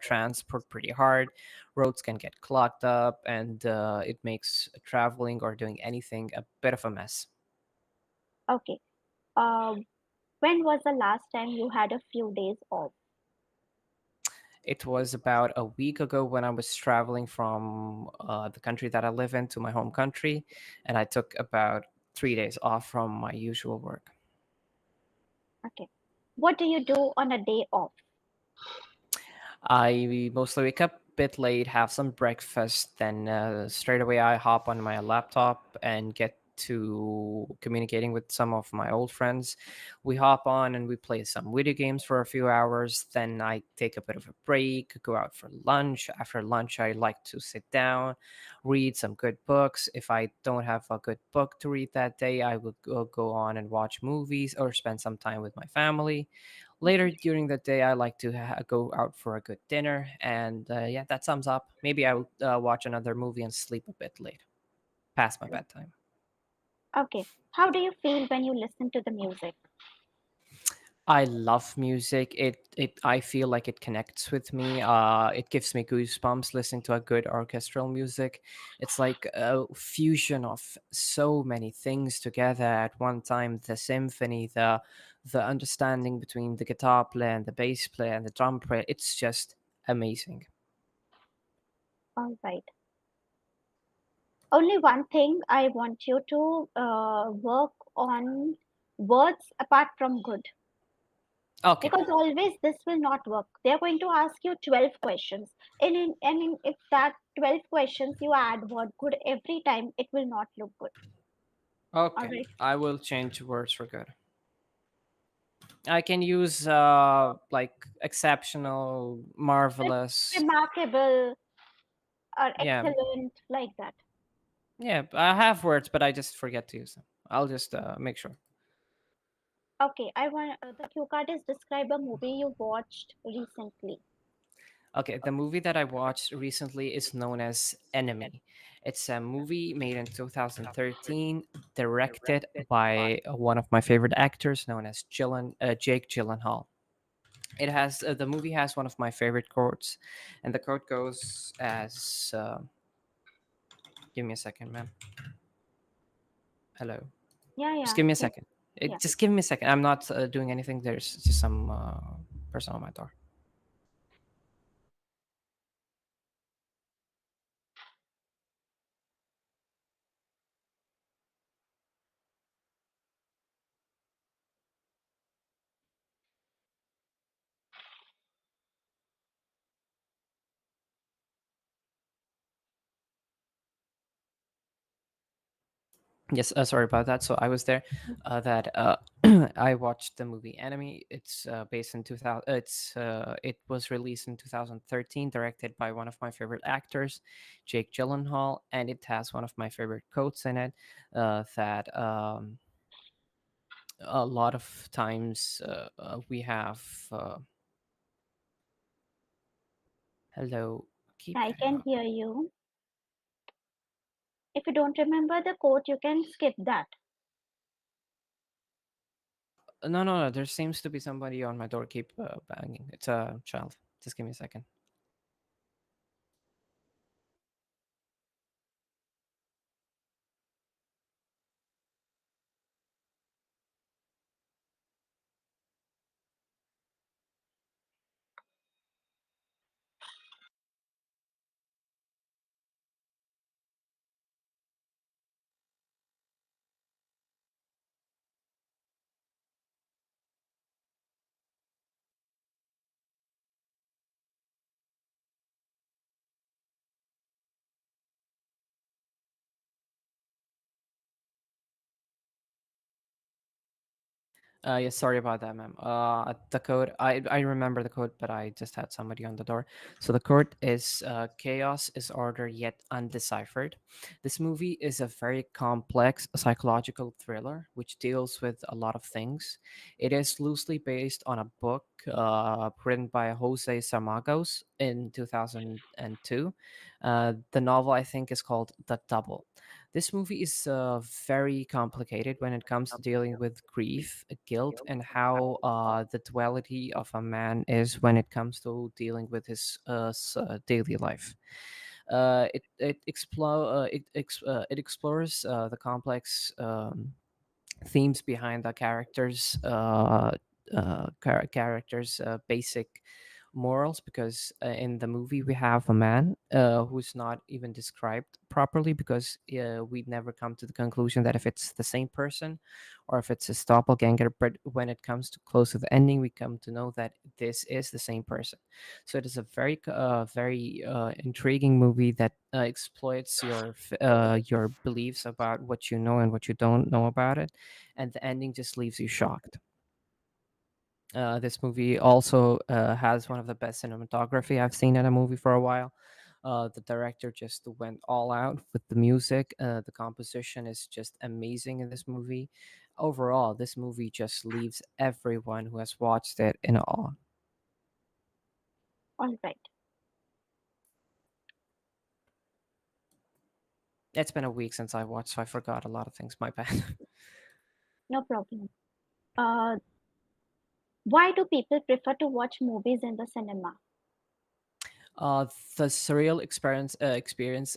transport pretty hard. Roads can get clogged up, and it makes traveling or doing anything a bit of a mess. Okay. Uh, when was the last time you had a few days off? It was about a week ago when I was traveling from the country that I live in to my home country, and I took about 3 days off from my usual work. Okay. What do you do on a day off? I mostly wake up a bit late, have some breakfast, then straight away I hop on my laptop and get to communicating with some of my old friends. We hop on and we play some video games for a few hours. Then I take a bit of a break, go out for lunch. After lunch, I like to sit down, read some good books. If I don't have a good book to read that day, I would go on and watch movies or spend some time with my family. Later during the day, I like to go out for a good dinner, and yeah, that sums up. Maybe I will watch another movie and sleep a bit late, past my bedtime. Okay. How do you feel when you listen to the music? I love music. It I feel like it connects with me. It gives me goosebumps listening to a good orchestral music. It's like a fusion of so many things together at one time. The symphony, the understanding between the guitar player and the bass player and the drum player. It's just amazing. All right. Only one thing I want you to work on words apart from good. Okay. Because always this will not work. They're going to ask you 12 questions. And if that 12 questions you add word good every time, it will not look good. All Okay. right. I will change words for good. I can use like exceptional, marvelous. Remarkable or Yeah. excellent, like that. Yeah, I have words, but I just forget to use them. I'll just make sure. Okay, I want the cue card is describe a movie you watched recently. Okay, the movie that I watched recently is known as Enemy. It's a movie made in 2013, directed by one of my favorite actors, known as Jake Gyllenhaal. The movie has one of my favorite quotes, and the quote goes as, "Give me a second, man. Hello. Yeah, Just yeah, give me a yeah. second. Yeah. Just give me a second. I'm not doing anything. There's just some person on my door." Yes, sorry about that. So I was there. That I watched the movie Enemy. It's based in 2000. It was released in 2013, directed by one of my favorite actors, Jake Gyllenhaal, and it has one of my favorite quotes in it. That a lot of times we have. Hello, keep I cutting can out. hear you. If you don't remember the quote, you can skip that. No, no, no. There seems to be somebody on my door. Keep banging. It's a child. Just give me a second. Yes, sorry about that, ma'am. The code, I remember the code, but I just had somebody on the door. So the code is chaos is order yet undeciphered. This movie is a very complex psychological thriller which deals with a lot of things. It is loosely based on a book written by Jose Sarmagos in 2002. The novel, I think, is called The Double. This movie is very complicated when it comes to dealing with grief, guilt, and how the duality of a man is when it comes to dealing with his daily life. It explores the complex themes behind the characters' basic morals, because in the movie we have a man who's not even described properly, because we never come to the conclusion that if it's the same person or if it's a doppelganger. But when it comes to close to the ending, we come to know that this is the same person. So it is a very intriguing movie that exploits your beliefs about what you know and what you don't know about it, and the ending just leaves you shocked. This movie also has one of the best cinematography I've seen in a movie for a while. The director just went all out with the music. The composition is just amazing in this movie. Overall, this movie just leaves everyone who has watched it in awe. All right, It's been a week since I watched, so I forgot a lot of things. My bad. no problem. Uh, why do people prefer to watch movies in the cinema? Uh, the surreal experience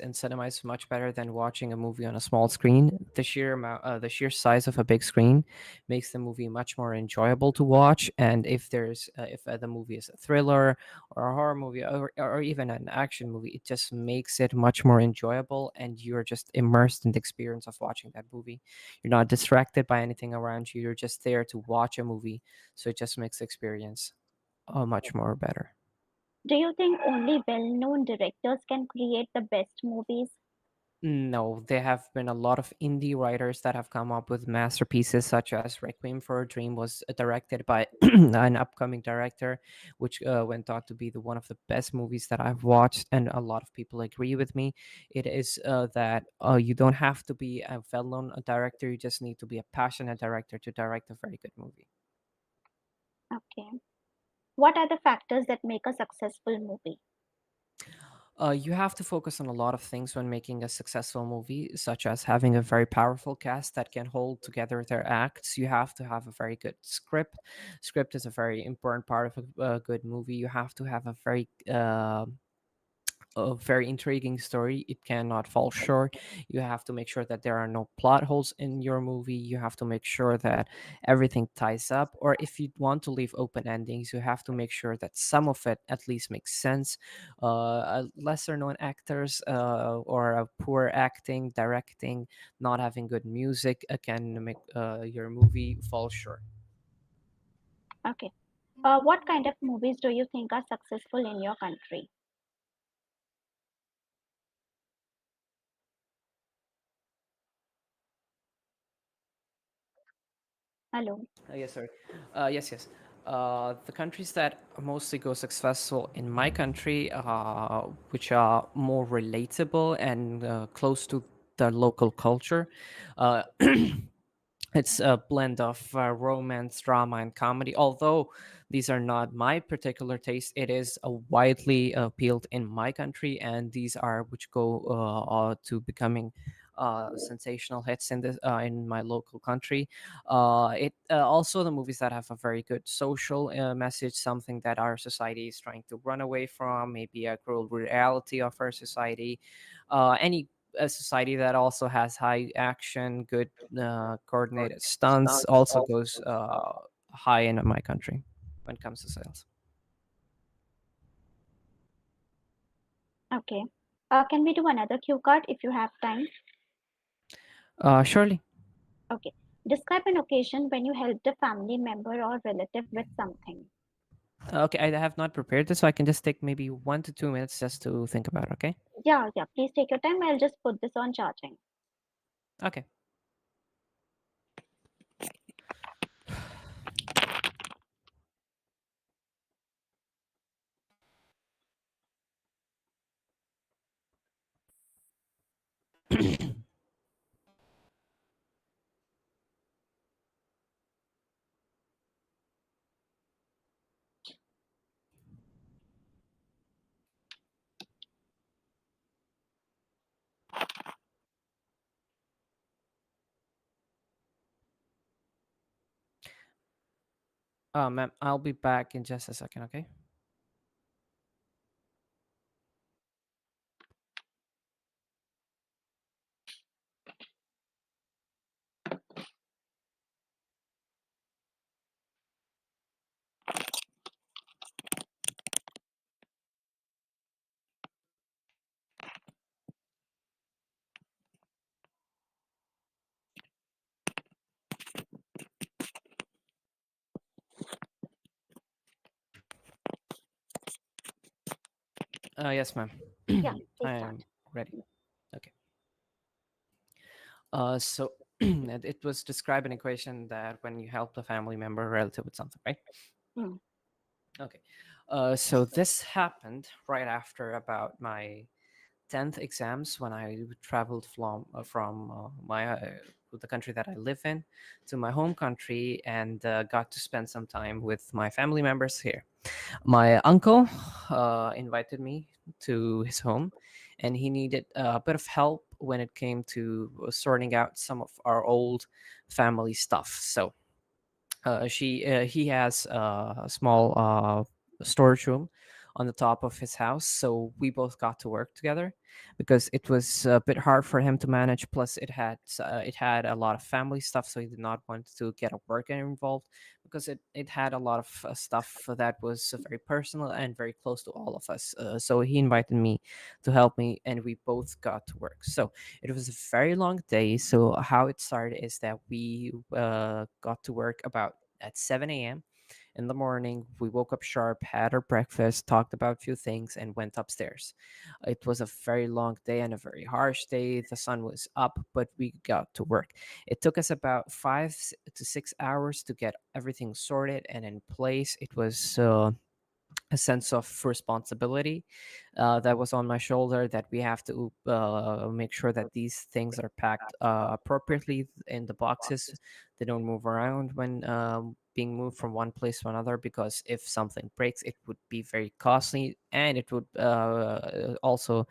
in cinema is much better than watching a movie on a small screen. The sheer size of a big screen makes the movie much more enjoyable to watch. And if the movie is a thriller or a horror movie, or even an action movie, it just makes it much more enjoyable, and you're just immersed in the experience of watching that movie. You're not distracted by anything around you. You're just there to watch a movie, so it just makes the experience much more better. Do you think only well known directors can create the best movies? No, there have been a lot of indie writers that have come up with masterpieces, such as Requiem for a Dream was directed by an upcoming director, which went on to be one of the best movies that I've watched, and a lot of people agree with me. It is that you don't have to be a well-known director; you just need to be a passionate director to direct a very good movie. Okay. What are the factors that make a successful movie? You have to focus on a lot of things when making a successful movie, such as having a very powerful cast that can hold together their acts. You have to have a very good script. Script is a very important part of a good movie. You have to have a very intriguing story. It cannot fall short. You have to make sure that there are no plot holes in your movie. You have to make sure that everything ties up. Or if you want to leave open endings, you have to make sure that some of it at least makes sense. Lesser known actors or poor acting, directing, not having good music can make your movie fall short. Okay. What kind of movies do you think are successful in your country? Hello. Yes, sir. Yes. The countries that mostly go successful in my country, which are more relatable and close to the local culture, uh, it's a blend of romance, drama, and comedy. Although these are not my particular taste, it is a widely appealed in my country, and these are which go to becoming sensational hits in my local country. It Also the movies that have a very good social message, something that our society is trying to run away from, maybe a cruel reality of our society. Any a society that also has high action, good coordinated stunts also goes high in my country when it comes to sales. Okay. Can we do another cue card if you have time? Surely. Okay. Describe an occasion when you helped a family member or relative with something. Okay, I have not prepared this, so I can just take maybe 1 to 2 minutes just to think about it. Okay. Yeah, yeah. Please take your time. I'll just put this on charging. Okay. Ma'am, I'll be back in just a second, okay? Yes, ma'am. Yeah, I please start. am ready. Okay. So it was describe an equation that when you help a family member relative with something, right? Hmm. Okay. So this happened right after about my 10th exams when I traveled from the country that I live in to my home country and got to spend some time with my family members here. My uncle invited me to his home, and he needed a bit of help when it came to sorting out some of our old family stuff. So he has a small storage room on the top of his house, so we both got to work together because it was a bit hard for him to manage. Plus it had a lot of family stuff, so he did not want to get a worker involved because it had a lot of stuff that was very personal and very close to all of us. So he invited me to help me, and we both got to work. So it was a very long day. So how it started is that we got to work about at 7 a.m. in the morning. We woke up sharp, had our breakfast, talked about a few things, and went upstairs. It was a very long day and a very harsh day. The sun was up, but we got to work. It took us about 5 to 6 hours to get everything sorted and in place. It was a sense of responsibility that was on my shoulder, that we have to make sure that these things are packed appropriately in the boxes. They don't move around when being moved from one place to another, because if something breaks it would be very costly, and it would also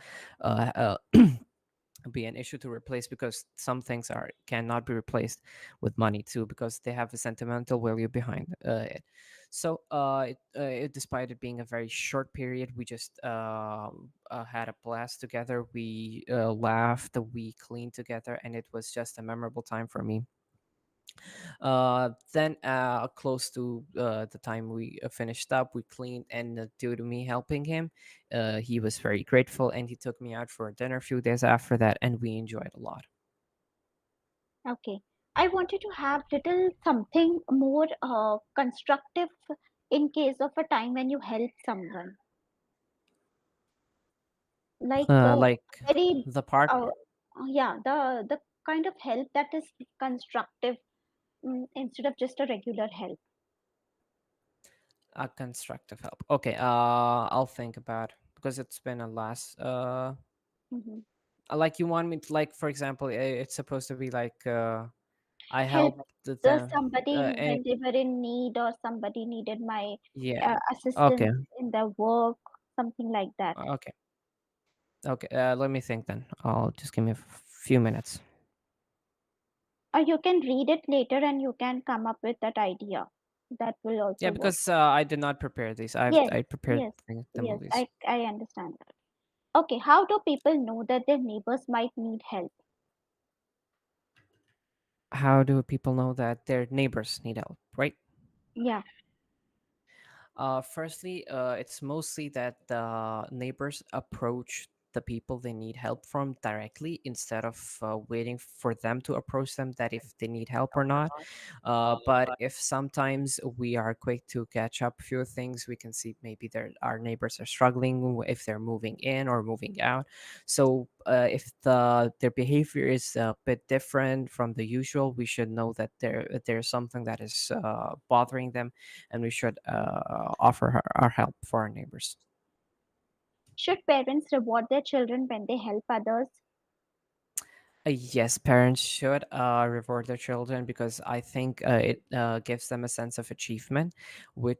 be an issue to replace, because some things are cannot be replaced with money too, because they have a sentimental value behind it. So despite it being a very short period, we just had a blast together. We laughed, we cleaned together, and it was just a memorable time for me. Then close to the time we finished up, we cleaned, and due to me helping him, he was very grateful, and he took me out for dinner a few days after that, and we enjoyed a lot. Okay. I wanted to have little something more constructive in case of a time when you help someone. Like Like very the part, uh, yeah, the kind of help that is constructive, instead of just a regular help. constructive help. Okay, I'll think about, because it's been a last Hmm. like, you want me to, like, for example, it's supposed to be like I Help helped them somebody and when they were in need, or somebody needed my yeah. Okay, assistance in their work, something like that. okay, okay, let me think then. I'll just give me a few minutes. Or you can read it later and you can come up with that idea. That will Yeah, also work. because I did not prepare these. Yes, I prepared yes, the yes. movies. I understand that. Okay, how do people know that their neighbors might need help? How do people know that their neighbors need help, right? Yeah. Firstly, it's mostly that the neighbors approach the people they need help from directly, instead of waiting for them to approach them, that if they need help or not. But if sometimes we are quick to catch up a few things, we can see maybe our neighbors are struggling, if they're moving in or moving out. So if their behavior is a bit different from the usual, we should know that there's something that is bothering them, and we should offer our help for our neighbors. Should parents reward their children when they help others? Yes, parents should reward their children, because I think it gives them a sense of achievement, which